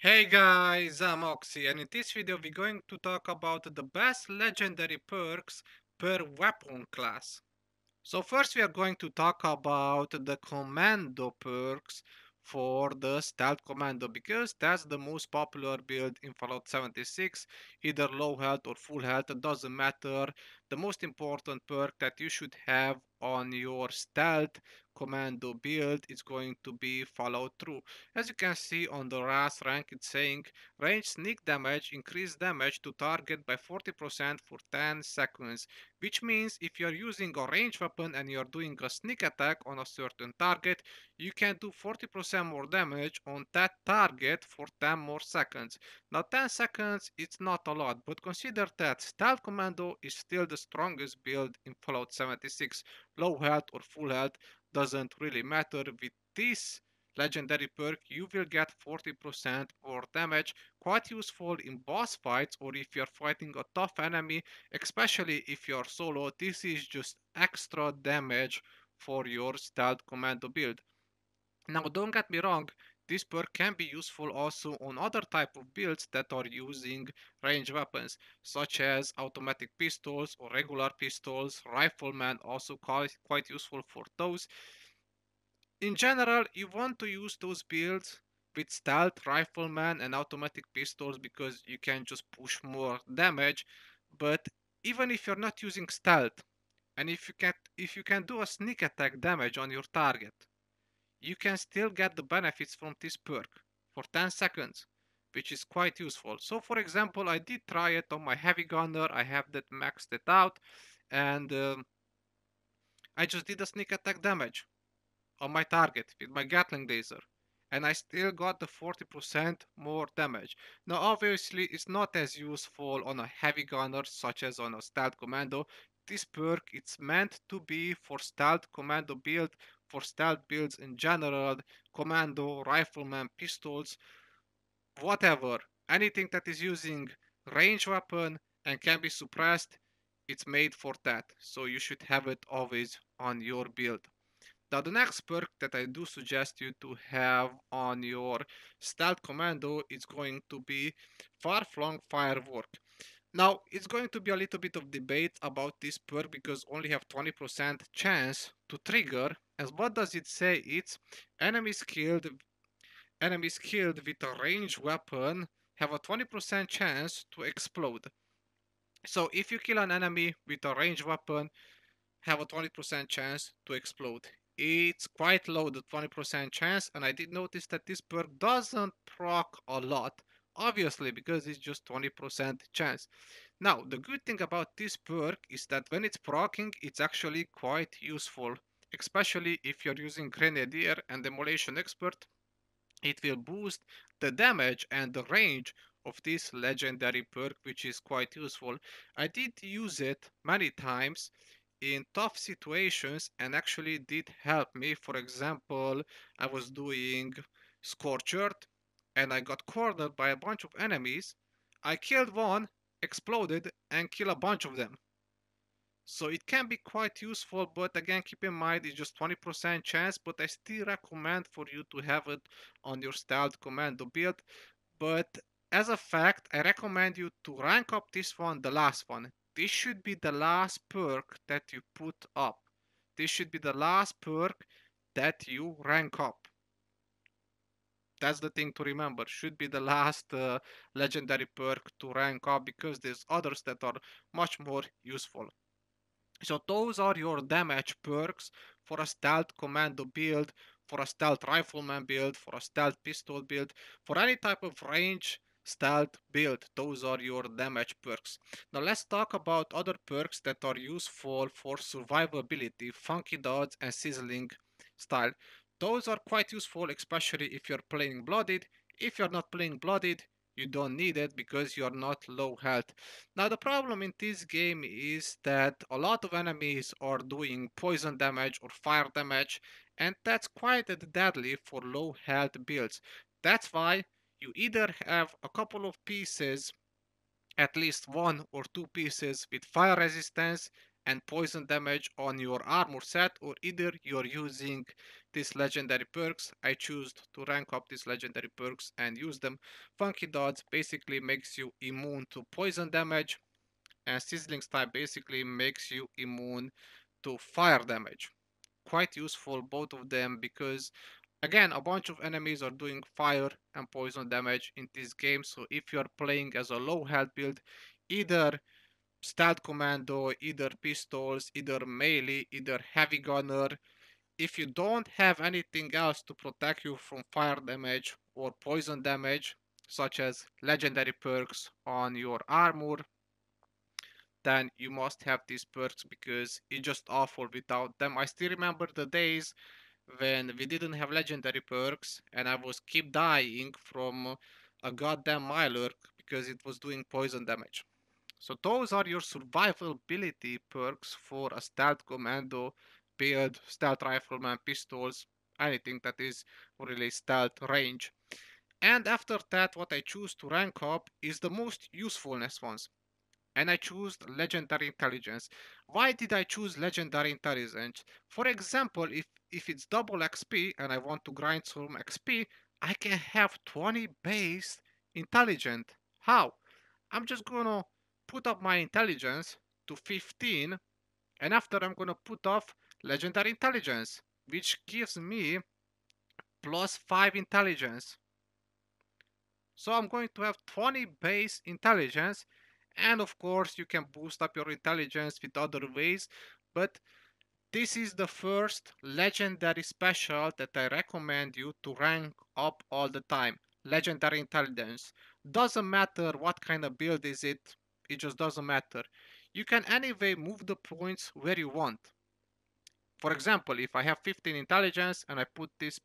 Hey guys, I'm Oxy, and in this video we're going to talk about the best legendary perks per weapon class. So first we are going to talk about the Commando perks for the Stealth Commando because that's the most popular build in Fallout 76, either low health or full health, it doesn't matter. The most important perk that you should have on your Stealth Commando build is going to be Follow Through. As you can see on the RAS rank, it's saying range sneak damage, increase damage to target by 40% for 10 seconds, which means if you're using a ranged weapon and you're doing a sneak attack on a certain target, you can do 40% more damage on that target for 10 more seconds. Now 10 seconds it's not a lot, but consider that Stealth Commando is still the strongest build in Fallout 76. Low health or full health doesn't really matter. With this legendary perk you will get 40% more damage, quite useful in boss fights or if you're fighting a tough enemy, especially if you're solo. This is just extra damage for your Stealth Commando build. Now don't get me wrong, this perk can be useful also on other type of builds that are using range weapons, such as automatic pistols or regular pistols. Rifleman also quite useful for those. In general, you want to use those builds with stealth, rifleman, and automatic pistols because you can just push more damage. But even if you're not using stealth, and if you can do a sneak attack damage on your target, you can still get the benefits from this perk for 10 seconds, which is quite useful. So for example, I did try it on my heavy gunner, I have that maxed it out, and I just did a sneak attack damage on my target with my Gatling laser, and I still got the 40% more damage. Now obviously it's not as useful on a heavy gunner such as on a stealth commando. This perk it's meant to be for stealth commando build, for stealth builds in general, commando, rifleman, pistols, whatever. Anything that is using range weapon and can be suppressed, it's made for that. So you should have it always on your build. Now the next perk that I do suggest you to have on your Stealth Commando is going to be Far-Flung Firework. Now it's going to be a little bit of debate about this perk because only have 20% chance to trigger. And what does it say? It's enemies killed enemies killed with a ranged weapon have a 20% chance to explode. So if you kill an enemy with a ranged weapon, have a 20% chance to explode. It's quite low, the 20% chance, and I did notice that this perk doesn't proc a lot, obviously because it's just 20% chance. Now, the good thing about this perk is that when it's proccing, it's actually quite useful, especially if you're using Grenadier and Demolition Expert. It will boost the damage and the range of this legendary perk, which is quite useful. I did use it many times in tough situations and actually did help me. For example, I was doing Scorched and I got cornered by a bunch of enemies. I killed one, exploded, and killed a bunch of them. So it can be quite useful, but again, keep in mind it's just 20% chance, but I still recommend for you to have it on your Stealth Commando build. But as a fact, I recommend you to rank up this one, the last one. This should be the last perk that you put up. This should be the last perk that you rank up. That's the thing to remember. Should be the last legendary perk to rank up because there's others that are much more useful. So those are your damage perks for a stealth commando build, for a stealth rifleman build, for a stealth pistol build, for any type of range stealth build. Those are your damage perks. Now let's talk about other perks that are useful for survivability, funky dodge and sizzling style. Those are quite useful, especially if you're playing blooded. If you're not playing blooded, you don't need it because you're not low health. Now the problem in this game is that a lot of enemies are doing poison damage or fire damage, and that's quite deadly for low health builds. That's why you either have a couple of pieces, at least one or two pieces with fire resistance, and poison damage on your armor set, or either you're using these legendary perks. I choose to rank up these legendary perks and use them. Funky Dodge basically makes you immune to poison damage, and Sizzling Style basically makes you immune to fire damage. Quite useful, both of them, because again, a bunch of enemies are doing fire and poison damage in this game. So if you're playing as a low health build, either stealth commando, either pistols, either melee, either heavy gunner, if you don't have anything else to protect you from fire damage or poison damage, such as legendary perks on your armor, then you must have these perks because it's just awful without them. I still remember the days when we didn't have legendary perks and I was keep dying from a goddamn Mirelurk because it was doing poison damage. So those are your survivability perks for a stealth commando build, stealth rifleman, pistols, anything that is really stealth range. And after that, what I choose to rank up is the most usefulness ones. And I choose legendary intelligence. Why did I choose legendary intelligence? For example, if it's double XP and I want to grind some XP, I can have 20 base intelligent. How? I'm just gonna put up my intelligence to 15, and after I'm gonna put off legendary intelligence, which gives me plus 5 intelligence. So I'm going to have 20 base intelligence, and of course you can boost up your intelligence with other ways, but this is the first legendary special that I recommend you to rank up all the time. Legendary intelligence. Doesn't matter what kind of build is it, it just doesn't matter. You can anyway move the points where you want. For example, if I have 15 intelligence and I put this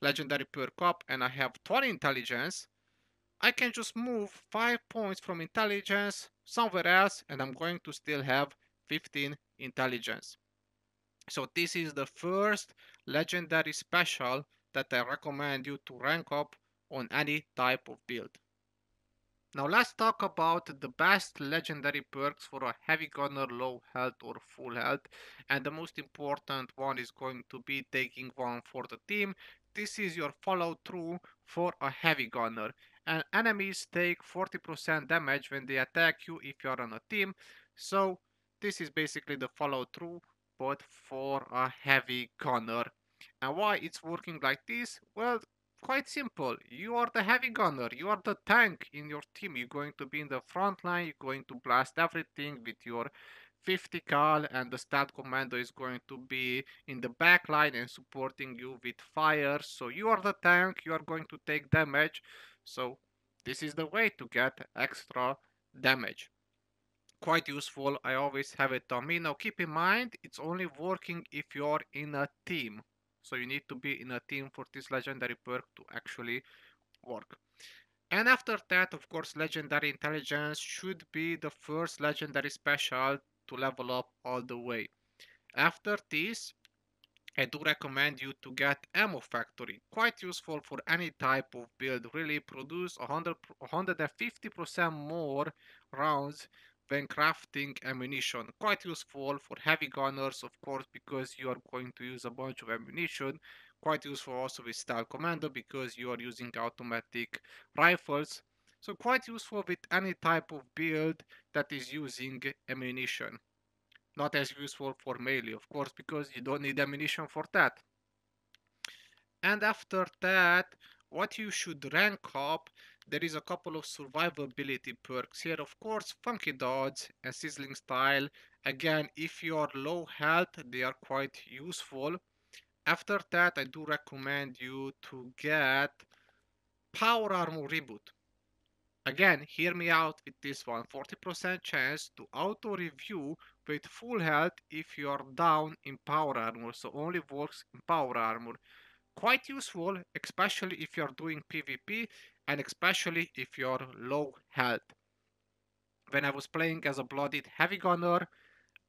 legendary perk up and I have 20 intelligence, I can just move 5 points from intelligence somewhere else and I'm going to still have 15 intelligence. So this is the first legendary special that I recommend you to rank up on any type of build. Now let's talk about the best legendary perks for a heavy gunner, low health or full health. And the most important one is going to be taking one for the team. This is your follow through for a heavy gunner. And enemies take 40% damage when they attack you if you're on a team. So this is basically the follow through but for a heavy gunner. And why it's working like this? Well, quite simple. You are the heavy gunner. You are the tank in your team. You're going to be in the front line. You're going to blast everything with your 50 cal, and the stealth commando is going to be in the back line and supporting you with fire. So you are the tank. You are going to take damage. So this is the way to get extra damage. Quite useful. I always have it on me. Now keep in mind, it's only working if you're in a team. So you need to be in a team for this legendary perk to actually work. And after that, of course, legendary intelligence should be the first legendary special to level up all the way. After this, I do recommend you to get Ammo Factory. Quite useful for any type of build. Really produce 150% more rounds when crafting ammunition. Quite useful for heavy gunners, of course, because you are going to use a bunch of ammunition. Quite useful also with Style Commando because you are using automatic rifles. So quite useful with any type of build that is using ammunition. Not as useful for melee, of course, because you don't need ammunition for that. And after that, what you should rank up, there is a couple of survivability perks here. Of course, Funky Dodge and Sizzling Style. Again, if you are low health, they are quite useful. After that, I do recommend you to get Power Armor Reboot. Again, hear me out with this one. 40% chance to auto review with full health if you are down in power armor. So only works in power armor. Quite useful, especially if you're doing PvP and especially if you're low health. When I was playing as a blooded heavy gunner,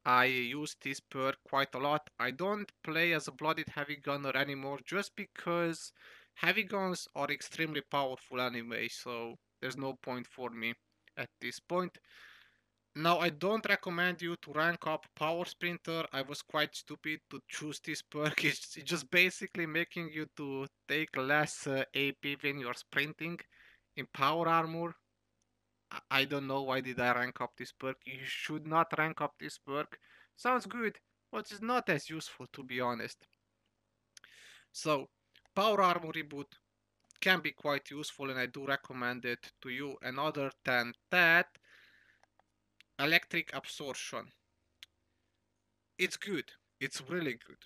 I used this perk quite a lot. I don't play as a blooded heavy gunner anymore just because heavy guns are extremely powerful anyway, so there's no point for me at this point. Now, I don't recommend you to rank up Power Sprinter. I was quite stupid to choose this perk. It's just basically making you to take less AP when you're sprinting in Power Armor. I don't know why did I rank up this perk. You should not rank up this perk. Sounds good, but it's not as useful to be honest. So, Power Armor Reboot can be quite useful and I do recommend it to you. And other than that, Electric Absorption. It's good. It's really good.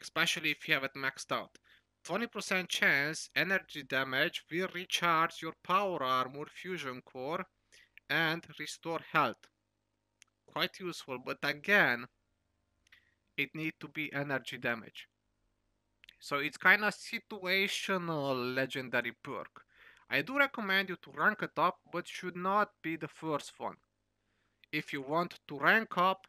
Especially if you have it maxed out. 20% chance energy damage will recharge your Power Armor Fusion Core and restore health. Quite useful, but again, it need to be energy damage. So it's kind of situational legendary perk. I do recommend you to rank it up, but should not be the first one. If you want to rank up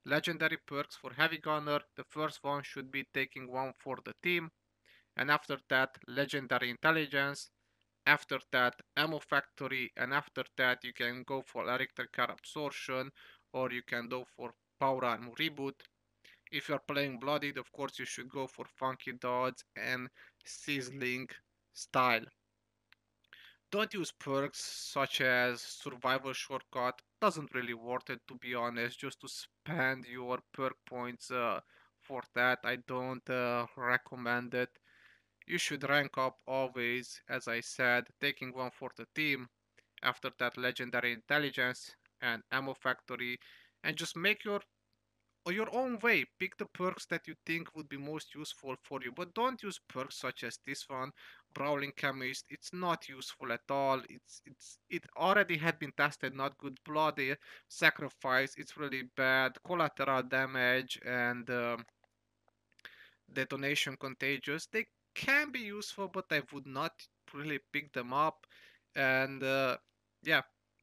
legendary perks for Heavy Gunner, the first one should be taking one for the team, and after that legendary intelligence, after that ammo factory, and after that you can go for electrical absorption or you can go for power armor reboot. If you're playing bloodied, of course you should go for funky dodge and sizzling style. Don't use perks such as survival shortcut, doesn't really worth it to be honest, just to spend your perk points for that. I don't recommend it. You should rank up always, as I said, taking one for the team, after that legendary intelligence and ammo factory, and just make your own way. Pick the perks that you think would be most useful for you, but don't use perks such as this one, Brawling Chemist. It's not useful at all. It already had been tested, not good. Bloody Sacrifice, it's really bad. Collateral damage and detonation contagious. They can be useful, but I would not really pick them up. And yeah,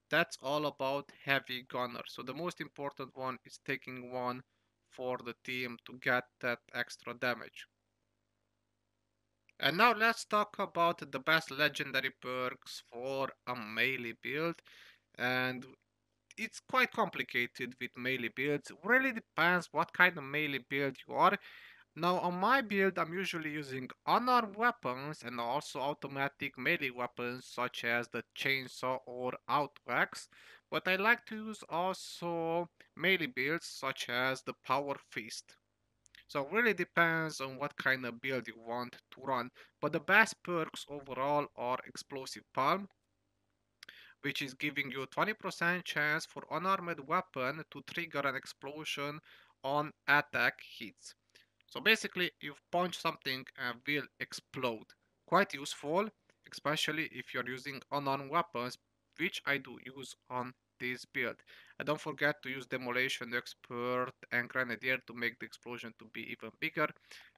that's all about heavy gunner. So the most important one is taking one for the team to get that extra damage. And now let's talk about the best legendary perks for a melee build. And it's quite complicated with melee builds. Really depends what kind of melee build you are. Now on my build I'm usually using unarmed weapons and also automatic melee weapons such as the chainsaw or outwax, but I like to use also melee builds such as the power fist. So it really depends on what kind of build you want to run, but the best perks overall are explosive palm, which is giving you 20% chance for unarmed weapon to trigger an explosion on attack hits. So basically, you punch something and will explode. Quite useful, especially if you're using unarmed weapons, which I do use on this build. And don't forget to use Demolition Expert and Grenadier to make the explosion to be even bigger.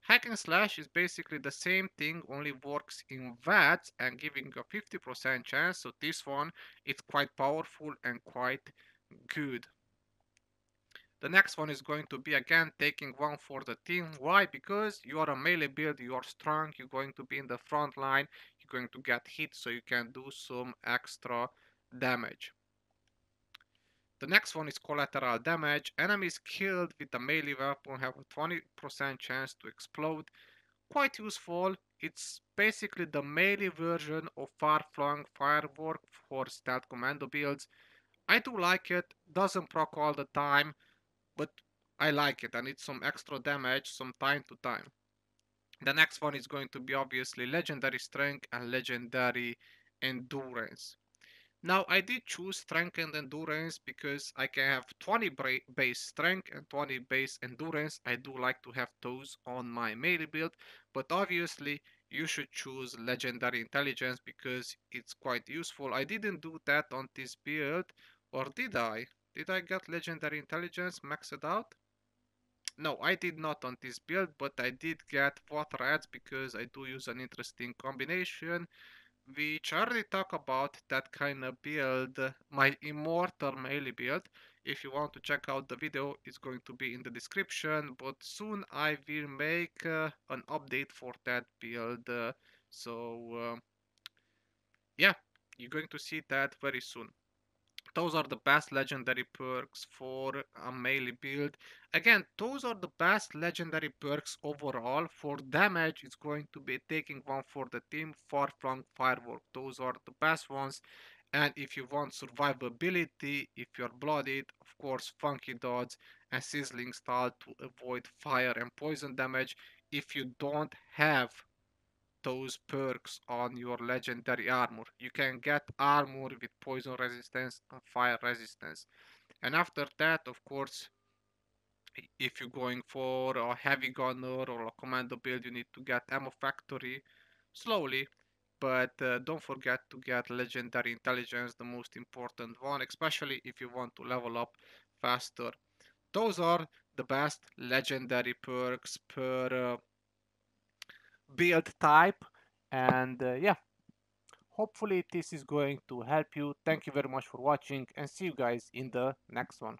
Hack and Slash is basically the same thing, only works in VATS and giving a 50% chance. So this one is quite powerful and quite good. The next one is going to be again taking one for the team. Why? Because you are a melee build, you are strong, you're going to be in the front line, you're going to get hit so you can do some extra damage. The next one is collateral damage. Enemies killed with a melee weapon have a 20% chance to explode. Quite useful. It's basically the melee version of far-flung firework for stealth commando builds. I do like it, doesn't proc all the time, but I like it and it's some extra damage from time to time. The next one is going to be obviously legendary strength and legendary endurance. Now I did choose strength and endurance because I can have 20 base strength and 20 base endurance. I do like to have those on my melee build, but obviously you should choose legendary intelligence because it's quite useful. I didn't do that on this build, or did I? Did I get legendary intelligence maxed out? No, I did not on this build, but I did get water ads because I do use an interesting combination, which I already talk about that kind of build, my immortal melee build. If you want to check out the video, it's going to be in the description, but soon I will make an update for that build. So yeah, you're going to see that very soon. Those are the best legendary perks for a melee build. Again, those are the best legendary perks overall. For damage, it's going to be taking one for the team, far flung firework. Those are the best ones. And if you want survivability, if you're blooded, of course, funky dodge and sizzling style to avoid fire and poison damage. If you don't have those perks on your legendary armor. You can get armor with poison resistance and fire resistance. And after that, of course, if you're going for a heavy gunner or a commando build, you need to get ammo factory slowly. But don't forget to get legendary intelligence, the most important one, especially if you want to level up faster. Those are the best legendary perks per build type. And yeah, hopefully this is going to help you. Thank you very much for watching and see you guys in the next one.